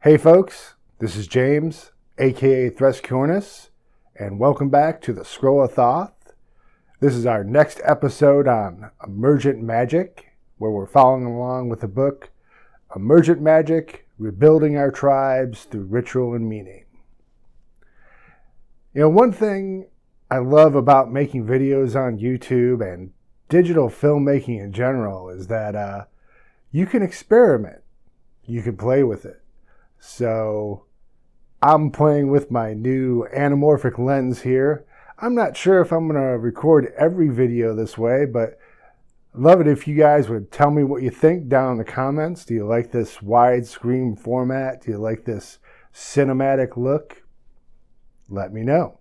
Hey folks, this is James, aka Threscornus, and welcome back to the Scroll of Thoth. This is our next episode on Emergent Magick, where we're following along with the book Emergent Magick, Rebuilding Our Tribes Through Ritual and Meaning. You know, one thing I love about making videos on YouTube and digital filmmaking in general is that you can experiment, you can play with it. So I'm playing with my new anamorphic lens here. I'm not sure if I'm going to record every video this way, but I'd love it if you guys would tell me what you think down in the comments. Do you like this widescreen format? Do you like this cinematic look? Let me know.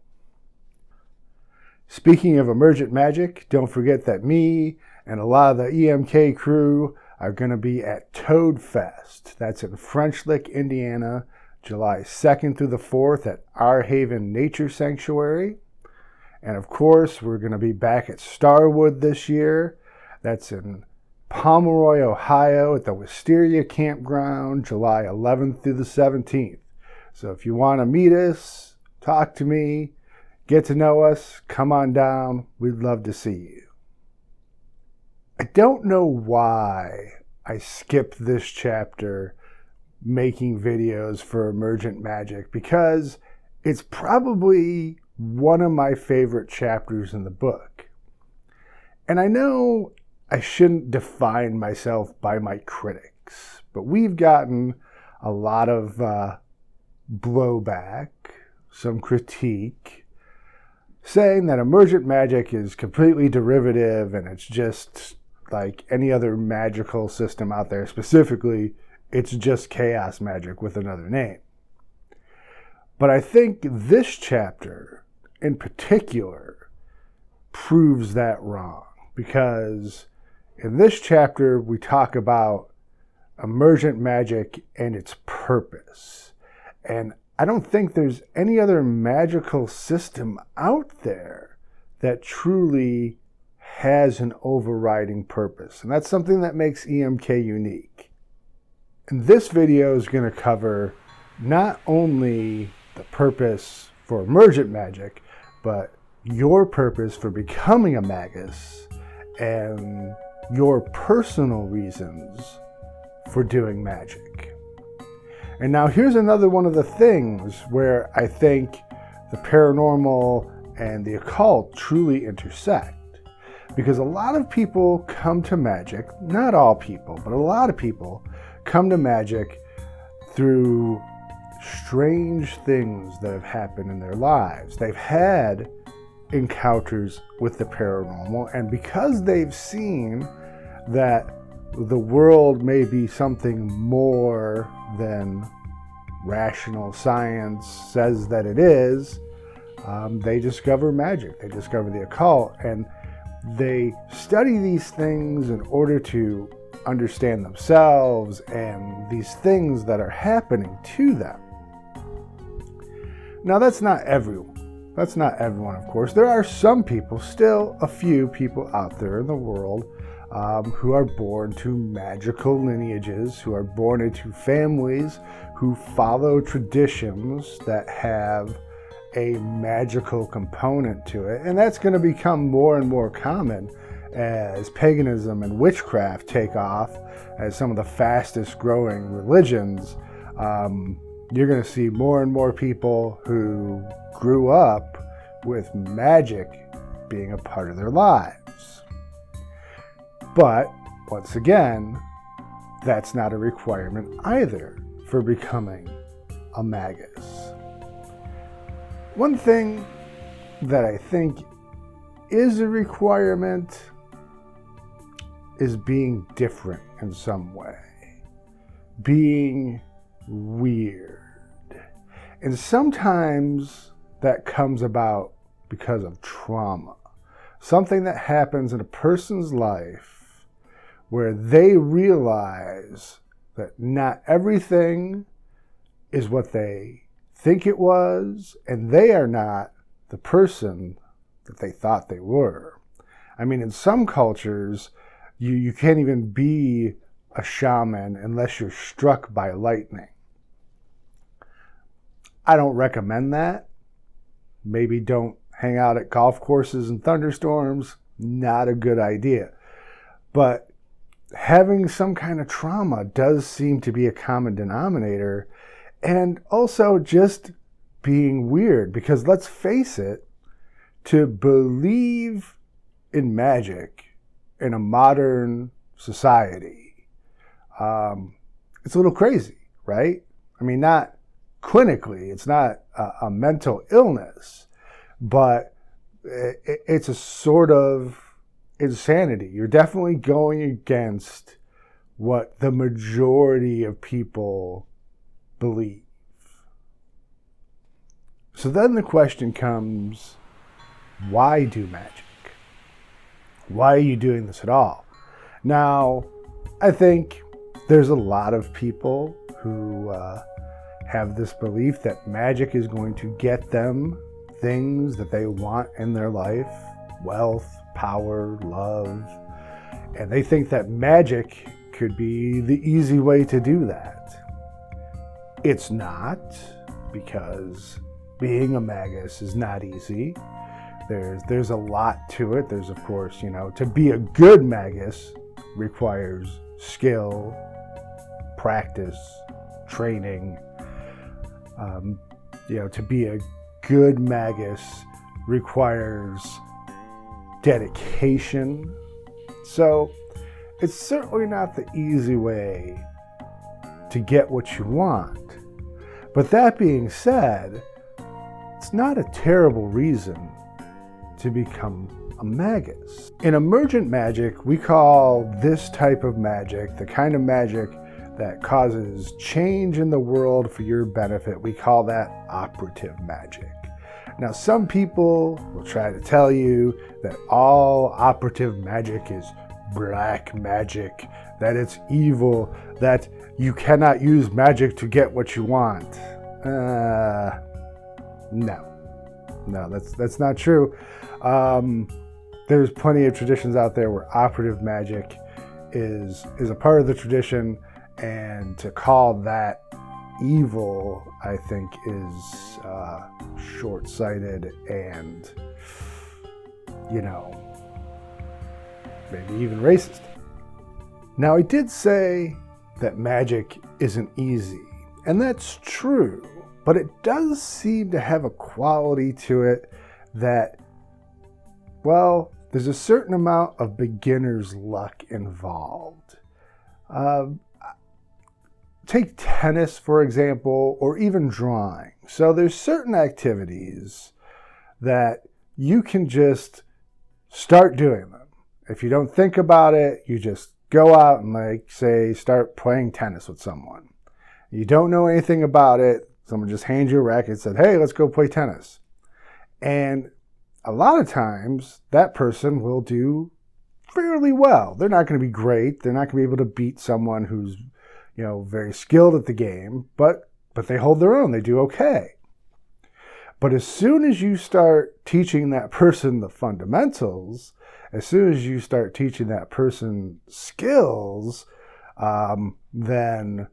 Speaking of Emergent Magick, don't forget that me and a lot of the EMK crew are going to be at Toad Fest. That's in French Lick, Indiana, July 2nd through the 4th at Our Haven Nature Sanctuary. And of course, we're going to be back at Starwood this year. That's in Pomeroy, Ohio at the Wisteria Campground, July 11th through the 17th. So if you want to meet us, talk to me, get to know us, come on down. We'd love to see you. I don't know why I skipped this chapter making videos for Emergent Magick, because it's probably one of my favorite chapters in the book. And I know I shouldn't define myself by my critics, but we've gotten a lot of blowback, some critique, saying that Emergent Magick is completely derivative and it's just like any other magical system out there. Specifically, it's just chaos magic with another name. But I think this chapter in particular proves that wrong, because in this chapter we talk about Emergent Magick and its purpose. And I don't think there's any other magical system out there that truly has an overriding purpose. And that's something that makes EMK unique. And this video is going to cover not only the purpose for Emergent Magick, but your purpose for becoming a magus and your personal reasons for doing magic. And now here's another one of the things where I think the paranormal and the occult truly intersect. Because a lot of people come to magic, not all people, but a lot of people come to magic through strange things that have happened in their lives. They've had encounters with the paranormal, and because they've seen that the world may be something more than rational science says that it is, they discover magic, they discover the occult, and they study these things in order to understand themselves and these things that are happening to them. Now, that's not everyone. That's not everyone, of course. There are some people, still a few people out there in the world who are born to magical lineages, who are born into families who follow traditions that have a magical component to it. And that's going to become more and more common as paganism and witchcraft take off as some of the fastest growing religions. You're going to see more and more people who grew up with magic being a part of their lives. But once again, that's not a requirement either for becoming a magus. One thing that I think is a requirement is being different in some way. being weird. And sometimes that comes about because of trauma. Something that happens in a person's life where they realize that not everything is what they think it was, and they are not the person that they thought they were. I mean, in some cultures, you can't even be a shaman unless you're struck by lightning. I don't recommend that. Maybe don't hang out at golf courses in thunderstorms. Not a good idea. But having some kind of trauma does seem to be a common denominator. And also just being weird. Because let's face it, to believe in magic in a modern society, it's a little crazy, right? I mean, not clinically, it's not a mental illness, but it's a sort of insanity. You're definitely going against what the majority of people believe. So then the question comes, why do magic? Why are you doing this at all? Now, I think there's a lot of people who have this belief that magic is going to get them things that they want in their life, wealth, power, love, and they think that magic could be the easy way to do that. It's not, because being a magus is not easy. There's a lot to it. There's, of course, to be a good magus requires skill, practice, training. To be a good magus requires dedication. So it's certainly not the easy way to get what you want. But that being said, it's not a terrible reason to become a magus. In Emergent Magick, we call this type of magic, the kind of magic that causes change in the world for your benefit, we call that operative magic. Now, some people will try to tell you that all operative magic is black magic, that it's evil, that you cannot use magic to get what you want. No, that's not true. There's plenty of traditions out there where operative magic is a part of the tradition, and to call that evil, I think, is short-sighted and, maybe even racist. Now, I did say that magic isn't easy, and that's true, but it does seem to have a quality to it that, well, there's a certain amount of beginner's luck involved. Take tennis, for example, or even drawing. So there's certain activities that you can just start doing them. If you don't think about it, you just go out and, start playing tennis with someone. You don't know anything about it. Someone just hands you a racket and said, hey, let's go play tennis. And a lot of times, that person will do fairly well. They're not going to be great. They're not going to be able to beat someone who's, very skilled at the game, but they hold their own. They do okay. But as soon as you start teaching that person the fundamentals, as soon as you start teaching that person skills, then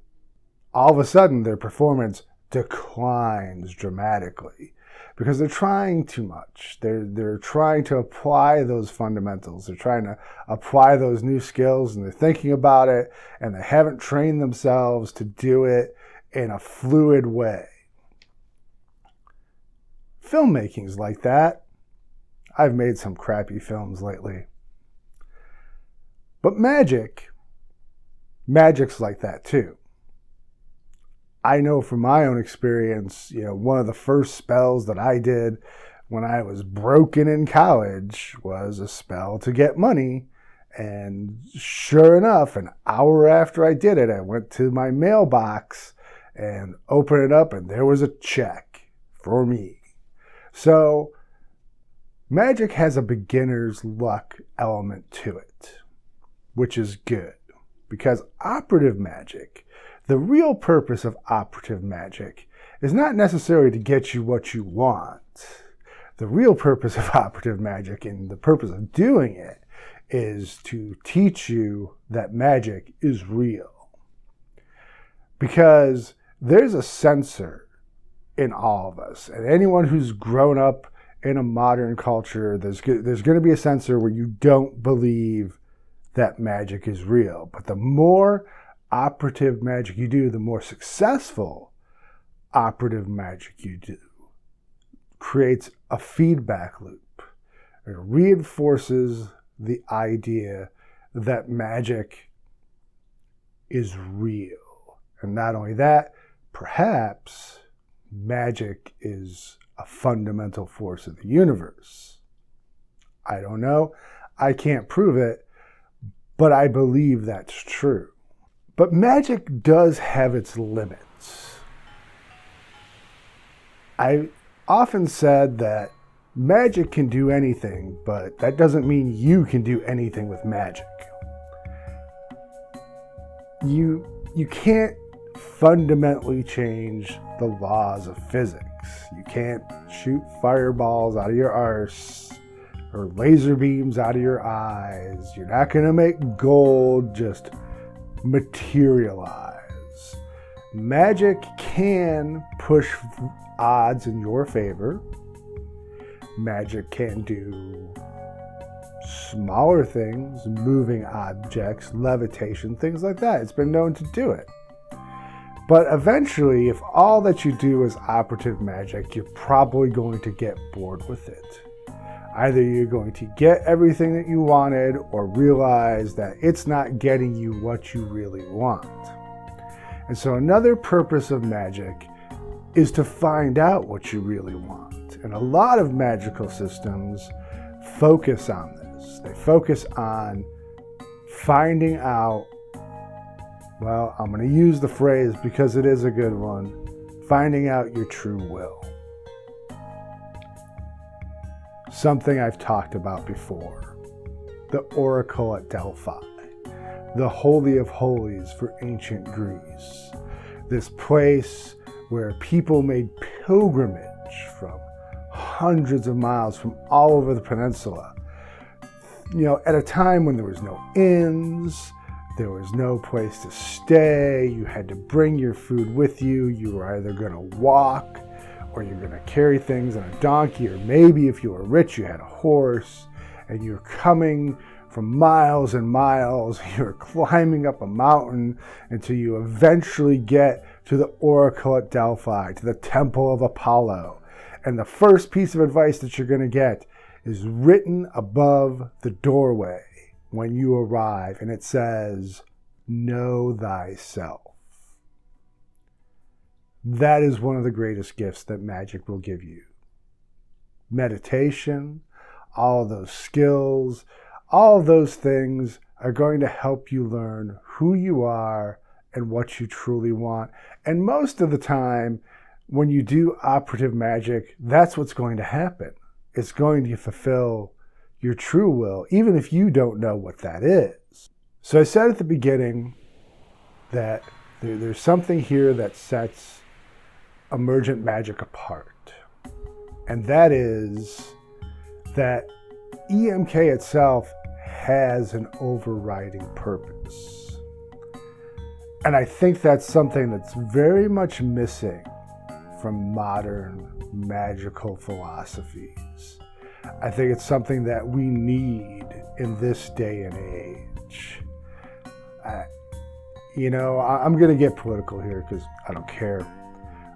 all of a sudden their performance declines dramatically. Because they're trying too much. They're trying to apply those fundamentals. They're trying to apply those new skills, and they're thinking about it, and they haven't trained themselves to do it in a fluid way. Filmmaking's like that. I've made some crappy films lately. But magic's like that too. I know from my own experience, one of the first spells that I did when I was broken in college was a spell to get money, And sure enough, an hour after I did it, I went to my mailbox and opened it up, and there was a check for me. So magic has a beginner's luck element to it, which is good, because operative magic, the real purpose of operative magic, is not necessarily to get you what you want. The real purpose of operative magic, and the purpose of doing it, is to teach you that magic is real. Because there's a censor in all of us. And anyone who's grown up in a modern culture, there's going to be a censor where you don't believe that magic is real. But the more operative magic you do, the more successful operative magic you do, creates a feedback loop. It reinforces the idea that magic is real. And not only that, perhaps magic is a fundamental force of the universe. I don't know. I can't prove it, but I believe that's true. But magic does have its limits. I often said that magic can do anything, but that doesn't mean you can do anything with magic. You can't fundamentally change the laws of physics. You can't shoot fireballs out of your arse or laser beams out of your eyes. You're not going to make gold just materialize. Magic can push odds in your favor. Magic can do smaller things, moving objects, levitation, things like that. It's been known to do it. But eventually, if all that you do is operative magic, you're probably going to get bored with it. Either you're going to get everything that you wanted, or realize that it's not getting you what you really want. And so another purpose of magic is to find out what you really want. And a lot of magical systems focus on this. They focus on finding out, well, I'm going to use the phrase because it is a good one, finding out your true will. Something I've talked about before. The Oracle at Delphi. The Holy of Holies for ancient Greece. This place where people made pilgrimage from hundreds of miles from all over the peninsula. At a time when there was no inns, there was no place to stay, you had to bring your food with you, you were either going to walk or you're going to carry things on a donkey, or maybe if you were rich, you had a horse, and you're coming from miles and miles, you're climbing up a mountain until you eventually get to the Oracle at Delphi, to the Temple of Apollo. And the first piece of advice that you're going to get is written above the doorway when you arrive, and it says, "Know thyself." That is one of the greatest gifts that magic will give you. Meditation, all those skills, all those things are going to help you learn who you are and what you truly want. And most of the time, when you do operative magic, that's what's going to happen. It's going to fulfill your true will, even if you don't know what that is. So I said at the beginning that there's something here that sets Emergent Magick apart. And that is that EMK itself has an overriding purpose. And I think that's something that's very much missing from modern magical philosophies. I think it's something that we need in this day and age. I'm going to get political here because I don't care.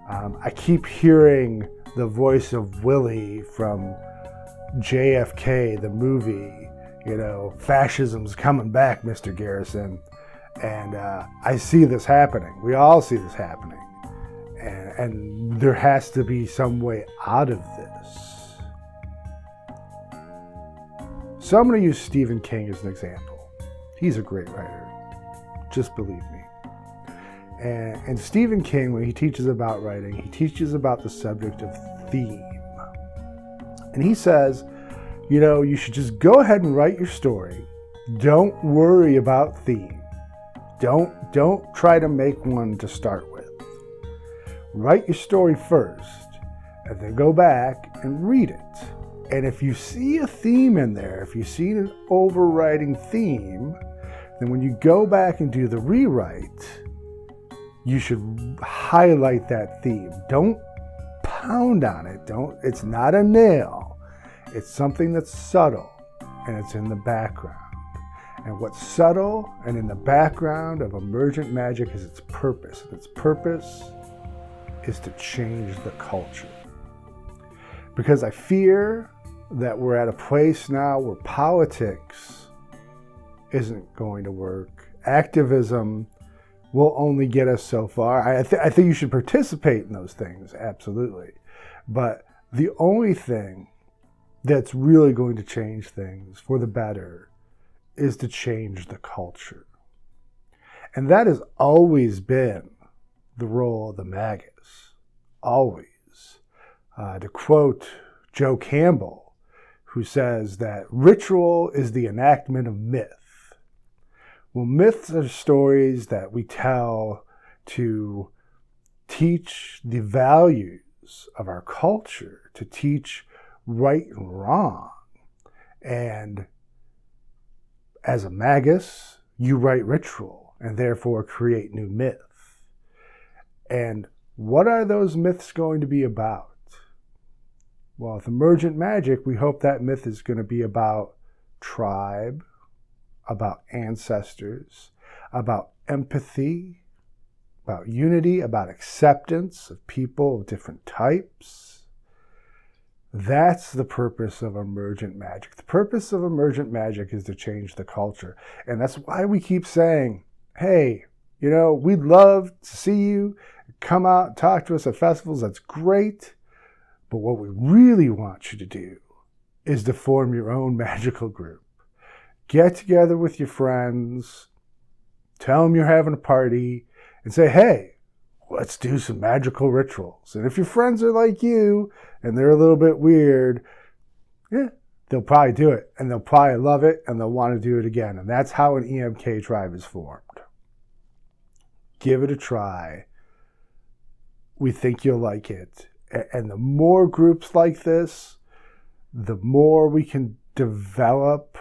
I keep hearing the voice of Willie from JFK, the movie, fascism's coming back, Mr. Garrison. And I see this happening. We all see this happening. And there has to be some way out of this. So I'm going to use Stephen King as an example. He's a great writer. Just believe me. And Stephen King, when he teaches about writing, he teaches about the subject of theme. And he says, you should just go ahead and write your story. Don't worry about theme. Don't try to make one to start with. Write your story first, and then go back and read it. And if you see a theme in there, if you see an overriding theme, then when you go back and do the rewrite, you should highlight that theme. Don't pound on it. It's not a nail. It's something that's subtle, and it's in the background. And what's subtle and in the background of Emergent Magick is its purpose. And its purpose is to change the culture. Because I fear that we're at a place now where politics isn't going to work. Activism will only get us so far. I think you should participate in those things, absolutely. But the only thing that's really going to change things for the better is to change the culture. And that has always been the role of the Magus. Always. To quote Joe Campbell, who says that ritual is the enactment of myth. Well, myths are stories that we tell to teach the values of our culture, to teach right and wrong. And as a magus, you write ritual and therefore create new myth. And what are those myths going to be about? Well, with Emergent Magick, we hope that myth is going to be about tribe, about ancestors, about empathy, about unity, about acceptance of people of different types. That's the purpose of Emergent Magick. The purpose of Emergent Magick is to change the culture. And that's why we keep saying, hey, we'd love to see you. Come out and talk to us at festivals. That's great. But what we really want you to do is to form your own magical group. Get together with your friends, tell them you're having a party, and say, hey, let's do some magical rituals. And if your friends are like you, and they're a little bit weird, they'll probably do it, and they'll probably love it, and they'll want to do it again. And that's how an EMK tribe is formed. Give it a try. We think you'll like it. And the more groups like this, the more we can develop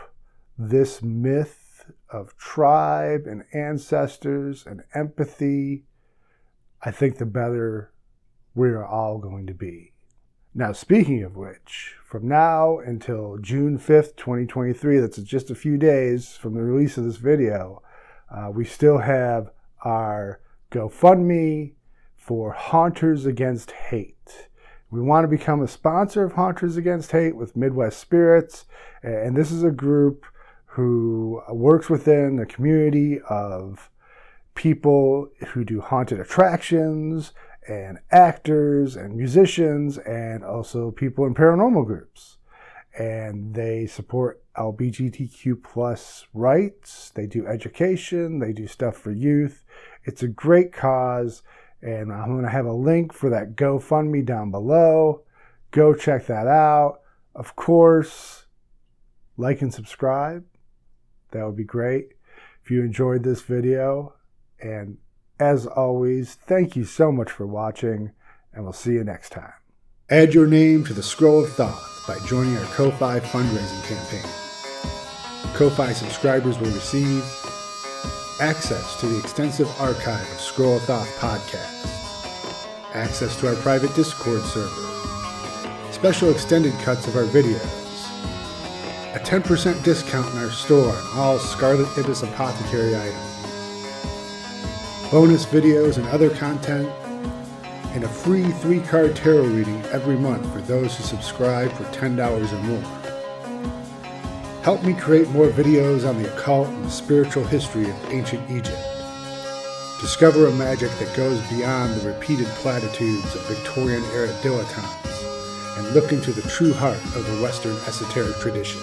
this myth of tribe and ancestors and empathy, I think the better we're all going to be. Now, speaking of which, from now until June 5th, 2023, that's just a few days from the release of this video, we still have our GoFundMe for Haunters Against Hate. We want to become a sponsor of Haunters Against Hate with Midwest Spirits, and this is a group who works within a community of people who do haunted attractions and actors and musicians and also people in paranormal groups. And they support LGBTQ plus rights. They do education. They do stuff for youth. It's a great cause. And I'm going to have a link for that GoFundMe down below. Go check that out. Of course, like and subscribe. That would be great if you enjoyed this video. And as always, thank you so much for watching, and we'll see you next time. Add your name to the Scroll of Thoth by joining our Ko-Fi fundraising campaign. Ko-Fi subscribers will receive access to the extensive archive of Scroll of Thoth podcasts, access to our private Discord server, special extended cuts of our videos, a 10% discount in our store on all Scarlet Ibis Apothecary items, bonus videos and other content, and a free 3-card tarot reading every month for those who subscribe for $10 or more. Help me create more videos on the occult and the spiritual history of ancient Egypt. Discover a magic that goes beyond the repeated platitudes of Victorian-era dilettantes and look into the true heart of the Western esoteric tradition.